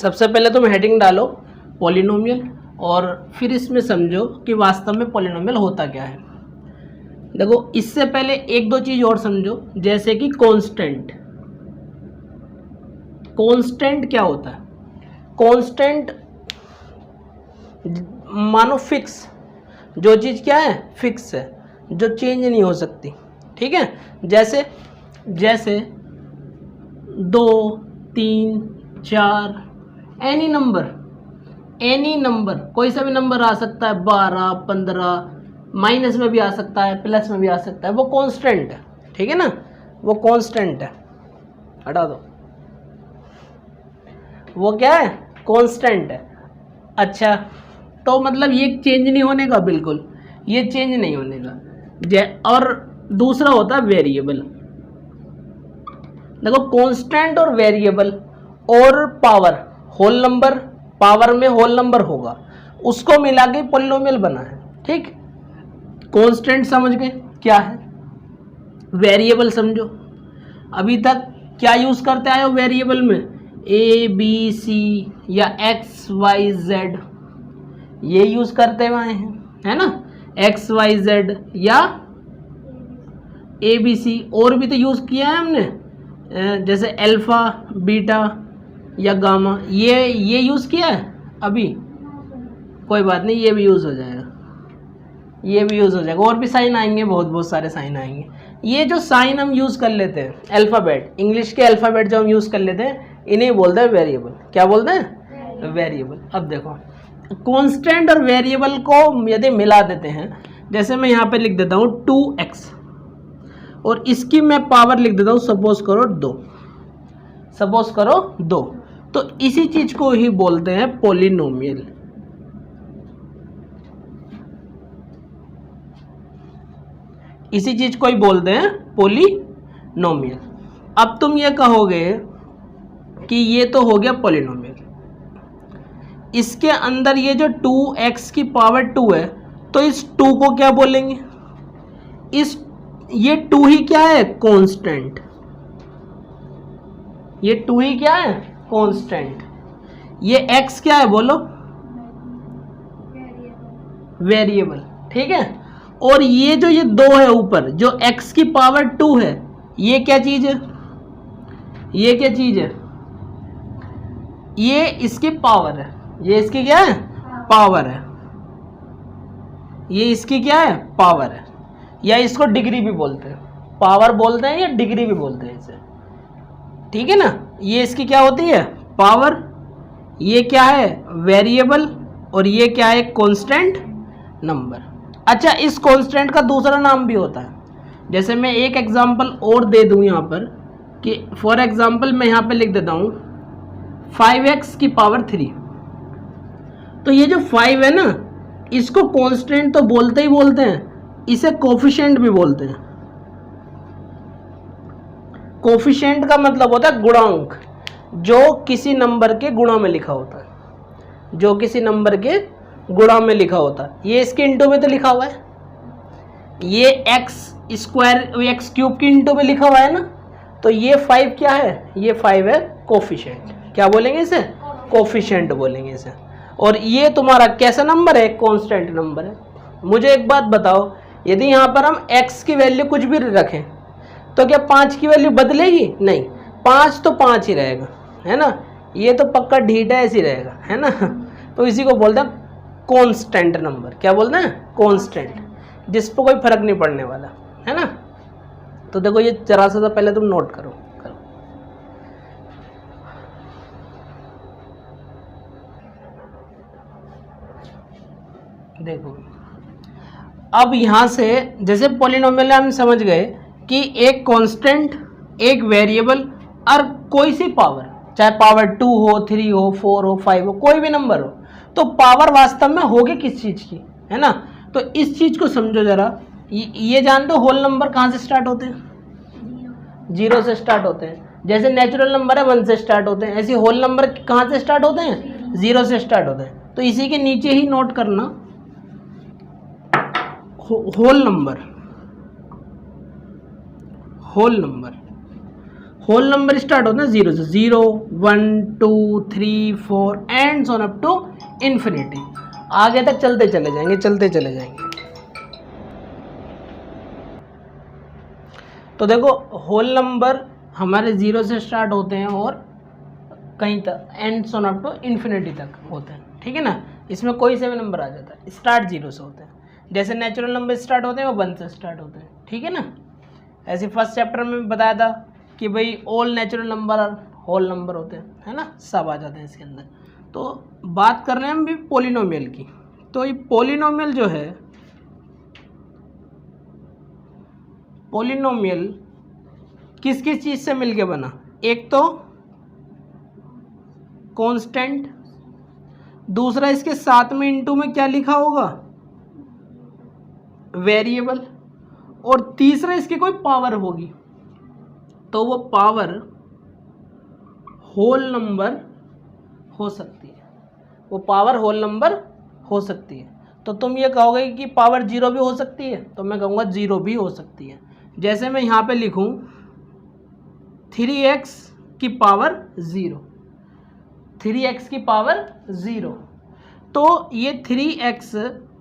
सबसे पहले तुम हेडिंग डालो पॉलिनोमियल और फिर इसमें समझो कि वास्तव में पॉलिनोमियल होता क्या है। देखो इससे पहले एक दो चीज और समझो, जैसे कि कांस्टेंट। कांस्टेंट क्या होता है? कांस्टेंट मानो फिक्स, जो चीज क्या है फिक्स है, जो चेंज नहीं हो सकती। ठीक है, जैसे जैसे 2 3 4 एनी नंबर कोई सा भी नंबर आ सकता है, 12 15, माइनस में भी आ सकता है, प्लस में भी आ सकता है, वो कांस्टेंट है। ठीक है ना, वो कांस्टेंट है। हटा दो, वो क्या है कांस्टेंट है। अच्छा, तो मतलब ये चेंज नहीं होने का, बिल्कुल ये चेंज नहीं होने का। और दूसरा होता है वेरिएबल। देखो कांस्टेंट और वेरिएबल और पावर, होल नंबर, पावर में होल नंबर होगा, उसको मिला के पॉलिनोमियल बना है। ठीक, कांस्टेंट समझ गए क्या है, वेरिएबल समझो। अभी तक क्या यूज करते आए हो वेरिएबल में? ए बी सी या एक्स वाई जेड, ये यूज करते हुए आए हैं, है ना। एक्स वाई जेड या ए बी सी, और भी तो यूज किया है हमने, जैसे अल्फा बीटा या गामा, ये यूज किया है अभी। कोई बात नहीं, ये भी यूज हो जाएगा, ये भी यूज हो जाएगा। और भी साइन आएंगे, बहुत सारे साइन आएंगे। ये जो साइन हम यूज कर लेते हैं, अल्फाबेट, इंग्लिश के अल्फाबेट जो हम यूज कर लेते हैं, इन्हें बोलते हैं वेरिएबल। क्या बोलते हैं? वेरिएबल। अब देखो कांस्टेंट और वेरिएबल को यदि मिला देते हैं, जैसे मैं यहाँ पे लिख देता हूँ 2x और इसकी मैं पावर लिख देता हूँ सपोज करो 2, सपोज करो 2, तो इसी चीज को ही बोलते हैं पॉलिनोमियल। इसी चीज को ही बोलते हैं पॉलिनोमियल। अब तुम ये कहोगे कि ये तो हो गया पॉलिनोमियल, इसके अंदर ये जो 2x की पावर 2 है, तो इस 2 को क्या बोलेंगे? ये 2 ही क्या है? कांस्टेंट। ये 2 ही क्या है? कांस्टेंट। ये x क्या है बोलो? वेरिएबल। ठीक है, और ये जो ये 2 है ऊपर, जो x की पावर 2 है, ये क्या चीज है? ये क्या चीज है? ये इसकी पावर है। ये इसकी क्या है? पावर है। ये इसकी क्या है? पावर है, या इसको डिग्री भी बोलते हैं, पावर बोलते हैं या डिग्री भी बोलते हैं इसे। ठीक है ना, ये इसकी क्या होती है? पावर। ये क्या है? वेरिएबल। और ये क्या है? Constant number. अच्छा, इस कांस्टेंट का दूसरा नाम भी होता है। जैसे मैं एक एग्जांपल और दे दूं यहाँ पर, कि फॉर एग्जांपल मैं यहाँ पे लिख देता हूँ 5x की पावर 3। तो ये जो 5 है ना, इसको कांस्टेंट तो बोलते ही बोलते हैं, इसे कोफिशिएंट भी बोलते हैं। कोफिशिएंट का मतलब होता है गुणांक, जो किसी नंबर के गुणा में लिखा होता है, जो किसी नंबर के गुणा में लिखा होता है। ये इसके इंटू में तो लिखा हुआ है, ये एक्स स्क्वायर एक्स क्यूब के इंटू में लिखा हुआ है ना, तो ये 5 क्या है? ये 5 है कोफिशिएंट। क्या बोलेंगे इसे? कोफिशिएंट बोलेंगे इसे। और ये तुम्हारा कैसा नंबर है? कांस्टेंट नंबर है। मुझे एक बात बताओ, यदि यहाँ पर हम x की वैल्यू कुछ भी रखें, तो क्या 5 की वैल्यू बदलेगी? नहीं, 5 तो 5 ही रहेगा, है ना। ये तो पक्का ढीठा ऐसे ही रहेगा, है ना। तो इसी को बोलते हैं कांस्टेंट नंबर। क्या बोलते हैं? कांस्टेंट, जिस पर कोई फर्क नहीं पड़ने वाला, है ना। तो देखो ये जरा सा पहले तुम नोट करो। देखो अब यहां से जैसे पॉलिनोमियल हम समझ गए कि एक कांस्टेंट, एक वेरिएबल और कोई सी पावर, चाहे पावर 2 हो, 3 हो, 4 हो, 5 हो, कोई भी नंबर हो, तो पावर वास्तव में होगी किस चीज की, है ना। तो इस चीज को समझो जरा। ये जान दो होल नंबर कहां से स्टार्ट होते हैं? 0 से स्टार्ट होते हैं। जैसे नेचुरल नंबर है 1 से स्टार्ट होते हैं, ऐसे होल नंबर कहां से स्टार्ट होते हैं? 0 से स्टार्ट होते हैं। तो इसी के नीचे ही नोट करना whole number. Whole number, whole number start होता है 0 से, 0 1 2 3 4 and so on up to infinity, आगे तक चलते चले जाएंगे, चलते चले जाएंगे। तो देखो होल नंबर हमारे 0 से स्टार्ट होते हैं और कहीं तक and so on up to infinity तक होते हैं, ठीक है ना। इसमें कोई से भी नंबर आ जाता है, स्टार्ट 0 से होते हैं। जैसे नेचुरल नंबर स्टार्ट होते हैं वो 1 से स्टार्ट होते हैं, ठीक है ना। ऐसे फर्स्ट चैप्टर में बताया था कि भाई ऑल नेचुरल नंबर और होल नंबर होते हैं, है ना, सब आ जाते हैं इसके अंदर। तो बात कर रहे हैं हम भी पोलिनोमियल की। तो ये पोलिनोमियल जो है, पोलिनोमियल किस किस चीज़ से मिलके बना? एक तो कांस्टेंट, दूसरा इसके साथ में इनटू में क्या लिखा होगा? वेरिएबल, और तीसरा इसकी कोई पावर होगी, तो वो पावर होल नंबर हो सकती है, वो पावर होल नंबर हो सकती है। तो तुम ये कहोगे कि पावर 0 भी हो सकती है, तो मैं कहूँगा 0 भी हो सकती है। जैसे मैं यहाँ पे लिखूँ 3x की पावर 0, 3x की पावर 0, तो ये 3x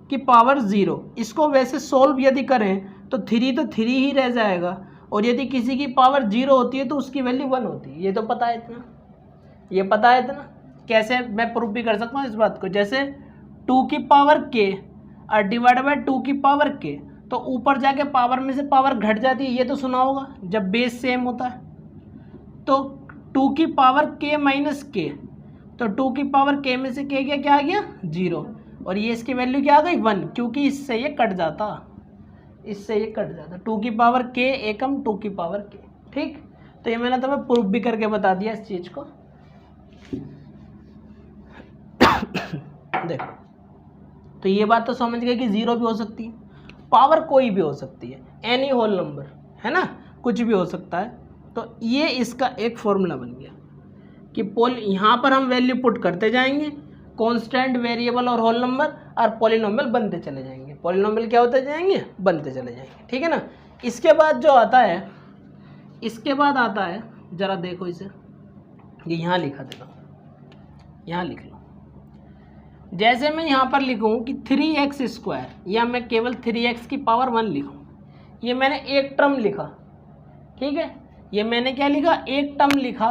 की पावर 0, इसको वैसे सॉल्व यदि करें तो 3 तो 3 ही रह जाएगा, और यदि किसी की पावर 0 होती है तो उसकी वैल्यू 1 होती है। ये तो पता है इतना, ये पता है इतना। कैसे मैं प्रूफ भी कर सकता हूँ इस बात को? जैसे 2 की पावर k और डिवाइड बाय 2 की पावर k, तो ऊपर जाके पावर में से पावर घट जाती है, ये तो सुना होगा जब बेस सेम होता है। तो 2 की पावर k माइनस k, तो 2 की पावर k में से k क्या आ गया? 0, और ये इसकी वैल्यू क्या आ गई? 1, क्योंकि इससे ये कट जाता, इससे ये कट जाता। 2 की पावर k एकम 2 की पावर k, ठीक। तो ये मैंने तुम्हें प्रूफ भी करके बता दिया इस चीज़ को। देखो, तो ये बात तो समझ गए कि 0 भी हो सकती है, पावर कोई भी हो सकती है, एनी होल नंबर, है ना, कुछ भी हो सकता है। तो ये इसका एक फॉर्मूला बन गया कि यहाँ पर हम वैल्यू पुट करते जाएंगे, कांस्टेंट, वेरिएबल और होल नंबर, और पॉलिनोमियल बनते चले जाएंगे। पॉलिनोमियल क्या होते जाएंगे? बनते चले जाएंगे, ठीक है ना। इसके बाद जो आता है, इसके बाद आता है, ज़रा देखो इसे, ये यहाँ लिखा देता हूँ, यहाँ लिख लो। जैसे मैं यहाँ पर लिखूँ कि 3x², या मैं केवल 3x की पावर 1 लिखूँ, ये मैंने एक टर्म लिखा, ठीक है। ये मैंने क्या लिखा? एक टर्म लिखा,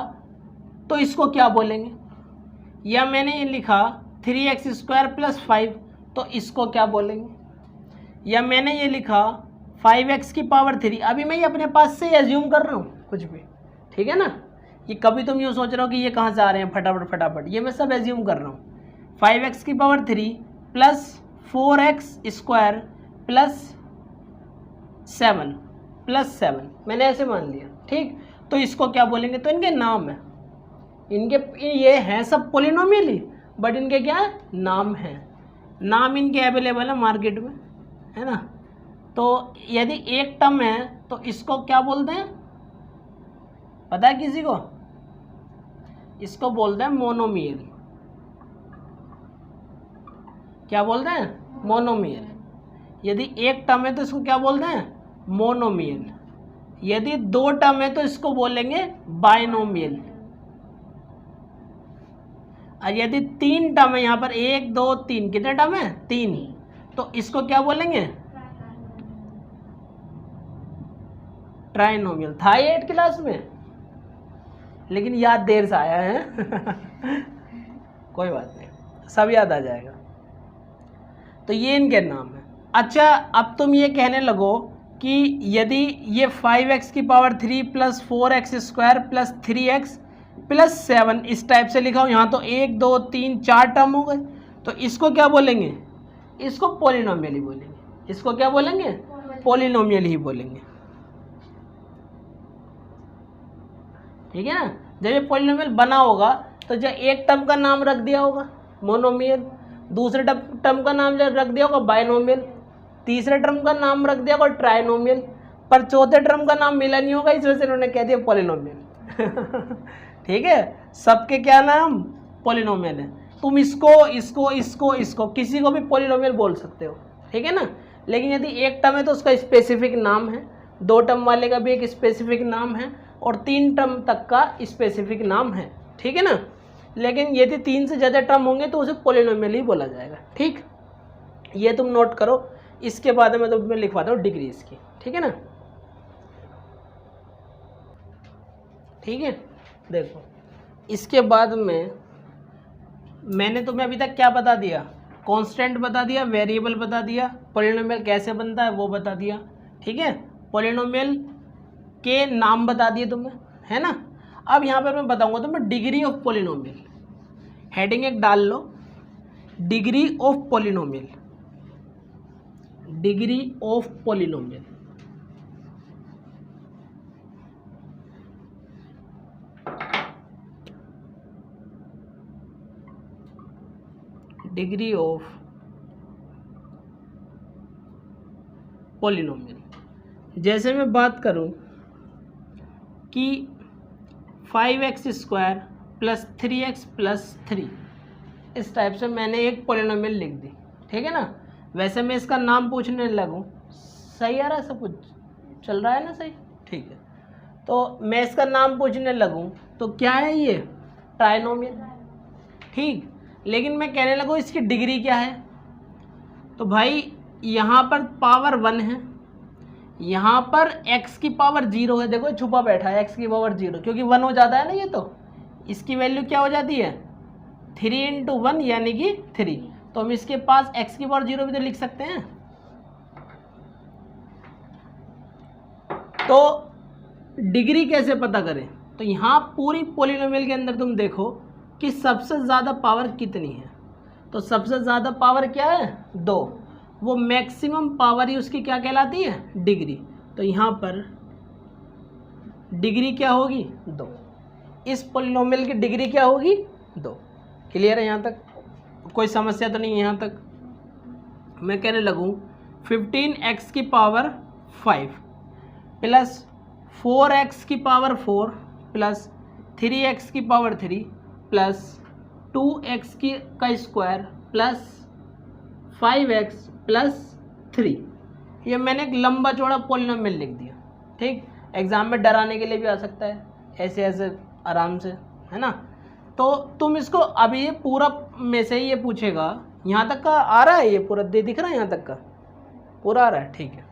तो इसको क्या बोलेंगे? या मैंने ये लिखा 3x² + 5, तो इसको क्या बोलेंगे? या मैंने ये लिखा 5x की पावर 3, अभी मैं ये अपने पास से एज्यूम कर रहा हूँ कुछ भी, ठीक है ना। ये कभी तुम यूँ सोच रहे हो कि ये कहाँ से आ रहे हैं फटाफट फटाफट, ये मैं सब एज्यूम कर रहा हूँ। 5x की पावर 3 + 4x² + 7 मैंने ऐसे मान लिया, ठीक। तो इसको क्या बोलेंगे? तो इनके नाम है, इनके ये हैं सब पोलिनोमियल ही, बट इनके क्या है? नाम हैं। नाम इनके अवेलेबल है मार्केट में, है ना। तो यदि एक टर्म है तो इसको क्या बोलते हैं? पता है किसी को? इसको बोलते हैं मोनोमियल। क्या बोलते हैं? मोनोमियल। यदि एक टर्म है तो इसको क्या बोलते हैं? मोनोमियल। यदि 2 टर्म है तो इसको बोलेंगे बाइनोमियल। और यदि 3 टर्म है, यहाँ पर 1 2 3, कितने टर्म है? 3, तो इसको क्या बोलेंगे? ट्राइनोमियल। था ये 8th क्लास में, लेकिन याद देर से आया है। कोई बात नहीं, सब याद आ जाएगा। तो ये इनके नाम है। अच्छा, अब तुम ये कहने लगो कि यदि ये 5x की पावर 3 + 4x² + 3x + 7 इस टाइप से लिखा हो, यहाँ तो 1 2 3 4 टर्म हो गए, तो इसको क्या बोलेंगे? इसको पॉलिनोमियल ही बोलेंगे। इसको क्या बोलेंगे? पॉलिनोमियल ही बोलेंगे, ठीक है ना। जब ये पॉलिनोमियल बना होगा तो जब एक टर्म का नाम रख दिया होगा मोनोमियल, दूसरे टर्म का नाम रख दिया होगा बाइनोमियल, तीसरे टर्म का नाम रख दिया होगा ट्राइनोमियल, पर चौथे टर्म का नाम मिला नहीं होगा, इस वजह से उन्होंने कह दिया पॉलिनोमियल। ठीक है, सबके क्या नाम? पॉलिनोमियल है। तुम इसको किसी को भी पॉलिनोमियल बोल सकते हो, ठीक है ना। लेकिन यदि एक टर्म है तो उसका स्पेसिफिक नाम है, 2 टर्म वाले का भी एक स्पेसिफिक नाम है, और 3 टर्म तक का स्पेसिफिक नाम है, ठीक है ना। लेकिन यदि 3 से ज़्यादा टर्म होंगे तो उसे पॉलिनोमियल ही बोला जाएगा, ठीक। ये तुम नोट करो। इसके बाद में तो मैं लिखवाता हूँ डिग्री इसकी, ठीक है ना। ठीक है, देखो इसके बाद में मैंने तुम्हें अभी तक क्या बता दिया, कांस्टेंट बता दिया, वेरिएबल बता दिया, पॉलिनोमियल कैसे बनता है वो बता दिया, ठीक है। पॉलिनोमियल के नाम बता दिए तुम्हें, है ना। अब यहाँ पर मैं बताऊंगा तुम्हें डिग्री ऑफ पॉलिनोमियल। हेडिंग एक डाल लो, degree of polynomial, degree of polynomial. Degree of polynomial. जैसे मैं बात करूं कि 5x² + 3x + 3, इस टाइप से मैंने एक पॉलिनोमियल लिख दी, ठीक है ना। वैसे मैं इसका नाम पूछने लगूं, सही आ रहा है, सब कुछ चल रहा है ना, सही, ठीक है। तो मैं इसका नाम पूछने लगूं तो क्या है ये, ट्राइनोमियल, ठीक। लेकिन मैं कहने लगूं इसकी डिग्री क्या है, तो भाई यहाँ पर पावर 1 है, यहाँ पर x की पावर 0 है, देखो छुपा बैठा है x की पावर 0, क्योंकि 1 हो जाता है ना ये, तो इसकी वैल्यू क्या हो जाती है 3 × 1 यानी कि 3। तो हम इसके पास x की पावर 0 भी तो लिख सकते हैं। तो डिग्री कैसे पता करें, तो यहाँ पूरी पॉलिनोमियल के अंदर तुम देखो कि सबसे ज़्यादा पावर कितनी है। तो सबसे ज़्यादा पावर क्या है 2, वो मैक्सिमम पावर ही उसकी क्या कहलाती है, डिग्री। तो यहाँ पर डिग्री क्या होगी 2, इस पॉलिनोमियल की डिग्री क्या होगी 2। क्लियर है, यहाँ तक कोई समस्या तो नहीं है। यहाँ तक मैं कहने लगूँ 15x की पावर 5 + 4x की पावर 4 + 3x की पावर 3 + 2x का स्क्वायर + 5x + 3। ये मैंने एक लंबा चौड़ा पॉलिनोमियल लिख दिया, ठीक। एग्जाम में डराने के लिए भी आ सकता है, ऐसे ऐसे आराम से, है ना। तो तुम इसको अभी ये पूरा में से ये पूछेगा, यहाँ तक का आ रहा है, ये पूरा दिख रहा है, यहाँ तक का पूरा आ रहा है, ठीक है।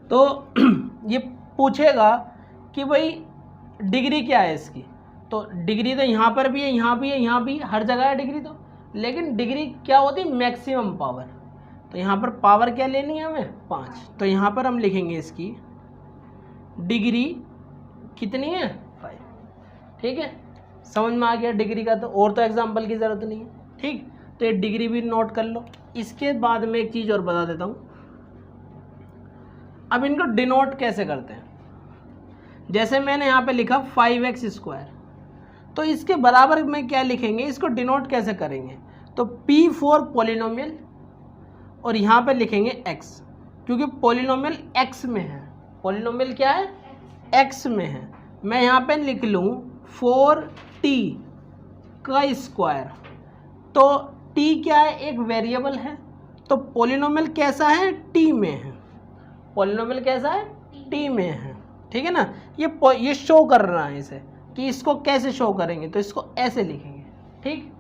तो ये पूछेगा कि भाई डिग्री क्या है इसकी, तो डिग्री तो यहाँ पर भी है, यहाँ भी है, यहाँ भी, हर जगह है डिग्री तो। लेकिन डिग्री क्या होती है, मैक्सिमम पावर। तो यहाँ पर पावर क्या लेनी है हमें 5, तो यहाँ पर हम लिखेंगे इसकी डिग्री कितनी है 5, ठीक है। समझ में आ गया डिग्री का, तो और तो एग्जाम्पल की ज़रूरत नहीं है, ठीक। तो ये डिग्री भी नोट कर लो। इसके बाद में एक चीज़ और बता देता हूँ, अब इनको डिनोट कैसे करते हैं। जैसे मैंने यहाँ पे लिखा 5x², तो इसके बराबर में क्या लिखेंगे, इसको डिनोट कैसे करेंगे, तो P फॉर पॉलिनोमियल और यहाँ पे लिखेंगे x, क्योंकि पॉलिनोमियल x में है। पॉलिनोमियल क्या है, x में है। मैं यहाँ पे लिख लूँ 4t का स्क्वायर, तो t क्या है, एक वेरिएबल है। तो पॉलिनोमियल कैसा है, t में है। पॉलिनोमियल कैसा है, t में है, ठीक है ना। ये शो कर रहा है इसे, कि इसको कैसे शो करेंगे, तो इसको ऐसे लिखेंगे, ठीक।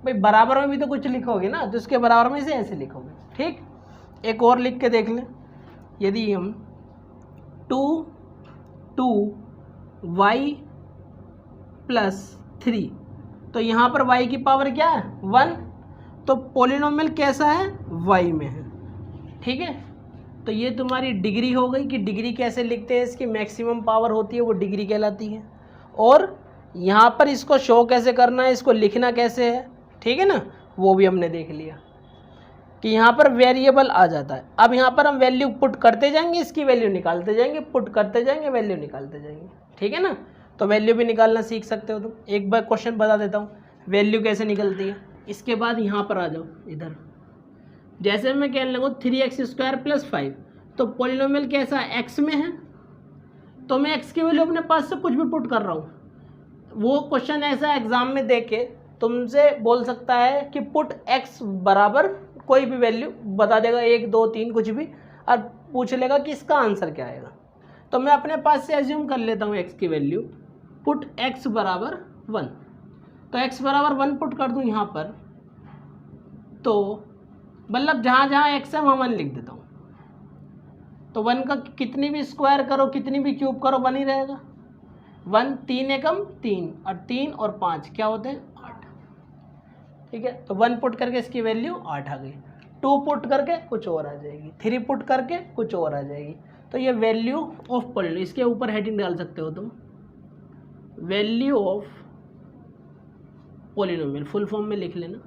भाई बराबर में भी तो कुछ लिखोगे ना, तो इसके बराबर में इसे ऐसे लिखोगे, ठीक। एक और लिख के देख लें, यदि हम 2y + 3, तो यहाँ पर y की पावर क्या है 1, तो पॉलिनोमियल कैसा है y में है, ठीक है। तो ये तुम्हारी डिग्री हो गई कि डिग्री कैसे लिखते हैं, इसकी मैक्सिमम पावर होती है वो डिग्री कहलाती है। और यहाँ पर इसको शो कैसे करना है, इसको लिखना कैसे है, ठीक है ना, वो भी हमने देख लिया कि यहाँ पर वेरिएबल आ जाता है। अब यहाँ पर हम वैल्यू पुट करते जाएंगे, इसकी वैल्यू निकालते जाएंगे, पुट करते जाएंगे, वैल्यू निकालते जाएंगे, ठीक है ना। तो वैल्यू भी निकालना सीख सकते हो तुम। एक बार क्वेश्चन बता देता हूँ वैल्यू कैसे निकलती है। इसके बाद यहाँ पर आ जाओ इधर, जैसे मैं कहने लगूँ 3x² + 5, तो पॉलिनोमियल कैसा x में है, तो मैं x की वैल्यू अपने पास से कुछ भी पुट कर रहा हूँ। वो क्वेश्चन ऐसा एग्जाम में दे के तुमसे बोल सकता है कि पुट x बराबर कोई भी वैल्यू बता देगा, 1 2 3 कुछ भी, और पूछ लेगा कि इसका आंसर क्या आएगा। तो मैं अपने पास से एज्यूम कर लेता हूँ x की वैल्यू, पुट x बराबर 1, तो x बराबर 1 पुट कर दूँ यहाँ पर, तो मतलब जहाँ जहाँ x है वहाँ 1 लिख देता हूँ। तो 1 का कितनी भी स्क्वायर करो, कितनी भी क्यूब करो, 1 ही रहेगा। 1 3 एकम 3 और 3 और 5 क्या होते हैं 8, ठीक है। तो 1 पुट करके इसकी वैल्यू 8 आ गई, 2 पुट करके कुछ और आ जाएगी, 3 पुट करके कुछ और आ जाएगी। तो ये वैल्यू ऑफ पॉलिनोमियल, इसके ऊपर हेडिंग डाल सकते हो तुम, value of polynomial, full form में लिख लेना,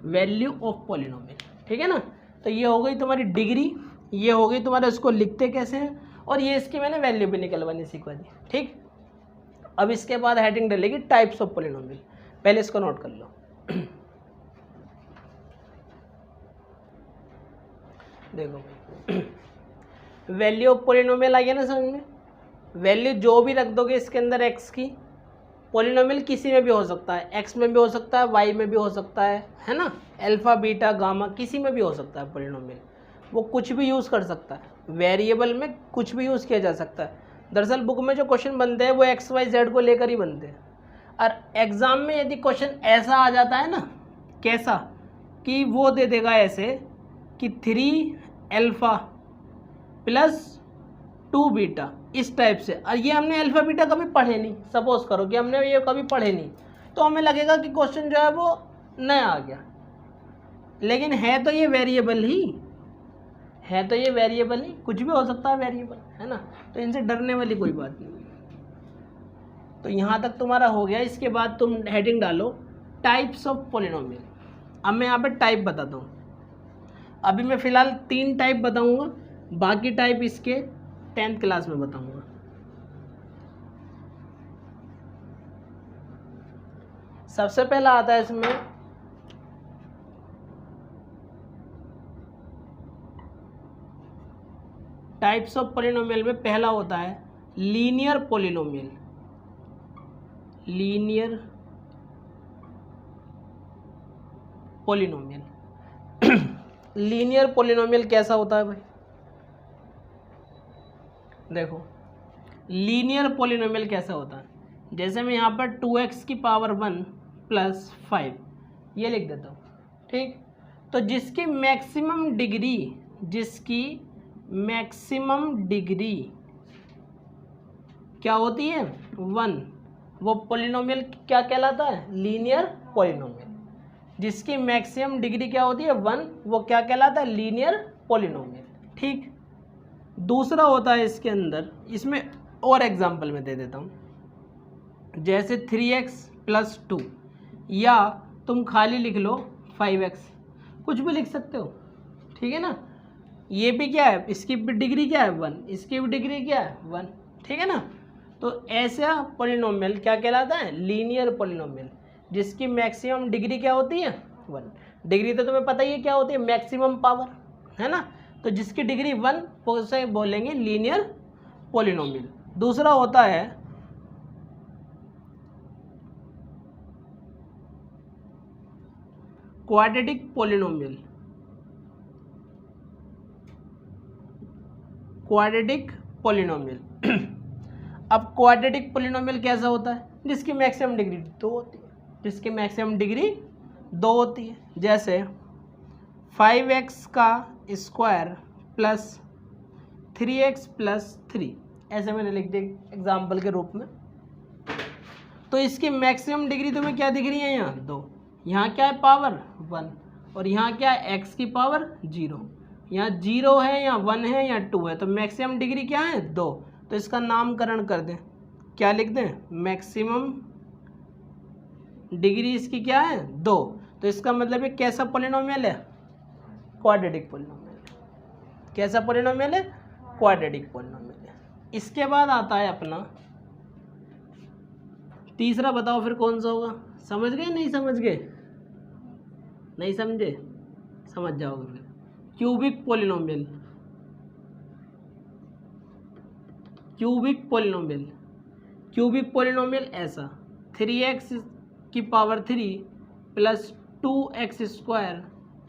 वैल्यू ऑफ पॉलिनोमियल, ठीक है ना। तो ये हो गई तुम्हारी डिग्री, ये हो गई तुम्हारे, उसको लिखते कैसे हैं, और ये इसकी मैंने वैल्यू भी निकलवानी सिखा दी, ठीक। अब इसके बाद हेडिंग डलेगी टाइप्स ऑफ पॉलिनोमियल, पहले इसको नोट कर लो। देखो वैल्यू ऑफ पॉलिनोमियल आ गया ना समझ में। वैल्यू जो भी रख दोगे इसके अंदर x की, पॉलिनोमियल किसी में भी हो सकता है, x में भी हो सकता है, y में भी हो सकता है ना, अल्फा बीटा गामा किसी में भी हो सकता है पॉलिनोमियल, वो कुछ भी यूज़ कर सकता है, वेरिएबल में कुछ भी यूज़ किया जा सकता है। दरअसल बुक में जो क्वेश्चन बनते हैं वो एक्स वाई जेड को लेकर ही बनते हैं, और एग्ज़ाम में यदि क्वेश्चन ऐसा आ जाता है ना, कैसा कि वो दे देगा ऐसे कि 3 अल्फ़ा प्लस 2 बीटा, इस टाइप से, और ये हमने अल्फ़ा बीटा कभी पढ़े नहीं, सपोज करो कि हमने ये कभी पढ़े नहीं, तो हमें लगेगा कि क्वेश्चन जो है वो नया आ गया, लेकिन है तो ये वेरिएबल ही, है तो ये वेरिएबल ही, कुछ भी हो सकता है वेरिएबल, है ना। तो इनसे डरने वाली कोई बात नहीं। तो यहाँ तक तुम्हारा हो गया। इसके बाद तुम हेडिंग डालो टाइप्स ऑफ पॉलिनोमियल। अब मैं यहाँ पे टाइप बताता हूँ, अभी मैं फ़िलहाल 3 टाइप बताऊँगा, बाकी टाइप इसके 10th क्लास में बताऊँगा। सबसे पहला आता है इसमें टाइप्स ऑफ पॉलिनोमियल में पहला होता है linear polynomial. Linear polynomial linear polynomial कैसा होता है भाई, देखो लीनियर पॉलिनोमियल कैसा होता है, जैसे मैं यहाँ पर 2x की पावर 1 प्लस 5 ये लिख देता हूँ, ठीक। तो जिसकी मैक्सिमम डिग्री क्या होती है 1, वो पॉलिनोमियल क्या कहलाता है, लीनियर पॉलिनोमियल। जिसकी मैक्सिमम डिग्री क्या होती है 1, वो क्या कहलाता है, लीनियर पॉलिनोमियल, ठीक। दूसरा होता है इसके अंदर, इसमें और एग्जांपल में दे देता हूँ, जैसे 3x प्लस 2, या तुम खाली लिख लो 5x, कुछ भी लिख सकते हो, ठीक है ना। ये भी क्या है, इसकी भी डिग्री क्या है 1, इसकी भी डिग्री क्या है 1, ठीक है ना। तो ऐसा पॉलिनोमियल क्या कहलाता है, लीनियर पॉलिनोमियल, जिसकी मैक्सिमम डिग्री क्या होती है 1। डिग्री तो तुम्हें पता ही है क्या होती है, मैक्सिमम पावर, है ना। तो जिसकी डिग्री 1 उसे बोलेंगे लीनियर पॉलिनोमियल। दूसरा होता है क्वाड्रेटिक पॉलिनोमियल। क्वाड्रेटिक पॉलिनोमियल अब क्वाड्रेटिक पॉलिनोमियल कैसा होता है, जिसकी मैक्सिमम डिग्री 2 होती है, जिसकी मैक्सिमम डिग्री 2 होती है। जैसे 5x का स्क्वायर प्लस 3x प्लस 3, ऐसे मैंने लिख दिया एग्जाम्पल के रूप में। तो इसकी मैक्सिमम डिग्री तुम्हें क्या दिख रही है, यहाँ 2, यहाँ क्या है पावर 1, और यहाँ क्या है x की पावर 0, यहाँ 0 है, यहाँ 1 है, यहाँ 2 है, तो मैक्सिमम डिग्री क्या है 2। तो इसका नामकरण कर दें, क्या लिख दें, मैक्सिमम डिग्री इसकी क्या है 2। तो इसका मतलब है कैसा पॉलिनोमियल है, क्वाड्रेटिक पॉलिनोमियल। कैसा पॉलिनोमियल है, क्वाड्रेटिक पॉलिनोमियल है। इसके बाद आता है अपना तीसरा, बताओ फिर कौन सा होगा, समझ गए नहीं समझ गए, नहीं समझे समझ जाओगे फिर, cubic polynomial. Cubic polynomial, cubic polynomial ऐसा 3x की power 3 plus 2x square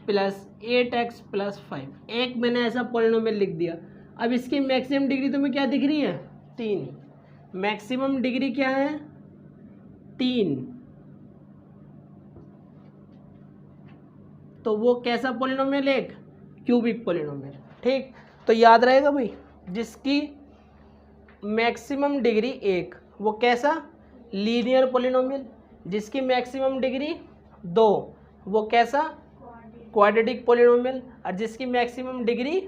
plus 8x plus 5, एक मैंने ऐसा पॉलिनोमियल लिख दिया। अब इसकी मैक्सिमम डिग्री तुम्हें क्या दिख रही है 3, मैक्सिमम डिग्री क्या है 3, तो वो कैसा पॉलिनोमियल, एक क्यूबिक पॉलिनोमियल। ठीक, तो याद रहेगा भाई, जिसकी मैक्सिमम डिग्री 1 वो कैसा लीनियर पॉलिनोमियल, जिसकी मैक्सिमम डिग्री 2 वो कैसा क्वाड्रेटिक पॉलिनोमियल, और जिसकी मैक्सिमम डिग्री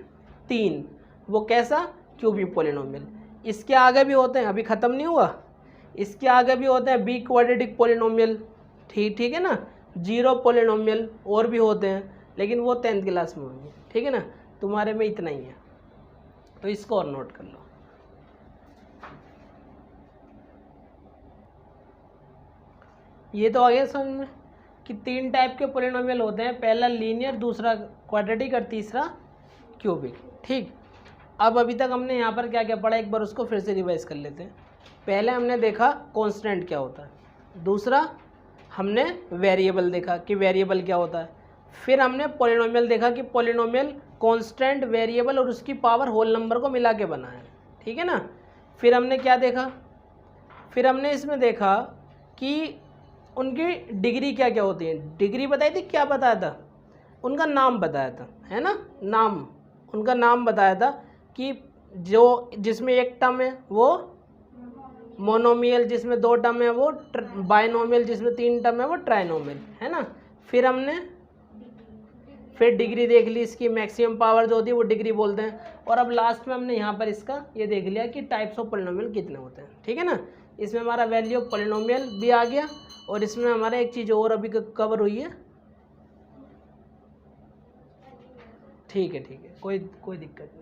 3 वो कैसा क्यूबिक पॉलिनोमियल। इसके आगे भी होते हैं, अभी ख़त्म नहीं हुआ, इसके आगे भी होते हैं बी क्वाड्रेटिक पॉलिनोमियल। ठीक है ना, जीरो पॉलिनोमियल और भी होते हैं, लेकिन वो 10th क्लास में होंगे। ठीक है ना, तुम्हारे में इतना ही है, तो इसको और नोट कर लो। ये तो आ गया समझ में कि 3 टाइप के पॉलिनोमियल होते हैं, पहला लीनियर, दूसरा क्वाड्रेटिक और तीसरा क्यूबिक। ठीक, अब अभी तक हमने यहाँ पर क्या क्या पढ़ा, एक बार उसको फिर से रिवाइज कर लेते हैं। पहले हमने देखा कांस्टेंट क्या होता है, दूसरा हमने वेरिएबल देखा कि वेरिएबल क्या होता है, फिर हमने पॉलिनोमियल देखा कि पॉलिनोमियल कांस्टेंट, वेरिएबल और उसकी पावर होल नंबर को मिला के बना है। ठीक है ना, फिर हमने क्या देखा, फिर हमने इसमें देखा कि उनकी डिग्री क्या क्या होती है, डिग्री बताई थी, क्या बताया था, उनका नाम बताया था, है ना, नाम, उनका नाम बताया था कि जो जिसमें एक टर्म है वो मोनोमियल, जिसमें 2 टर्म है वो बाइनोमियल, जिसमें 3 टर्म है वो ट्राइनोमियल, है ना। फिर हमने डिग्री देख ली, इसकी मैक्सिमम पावर जो होती है वो डिग्री बोलते हैं, और अब लास्ट में हमने यहाँ पर इसका ये देख लिया कि टाइप्स ऑफ पॉलिनोमियल कितने होते हैं। ठीक है ना, इसमें हमारा वैल्यू ऑफ पॉलिनोमियल भी आ गया, और इसमें हमारा एक चीज़ और अभी कवर हुई है। ठीक है, कोई दिक्कत नहीं।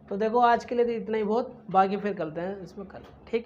तो देखो आज के लिए तो इतना ही बहुत, बाकी फिर करते हैं इसमें कल। ठीक।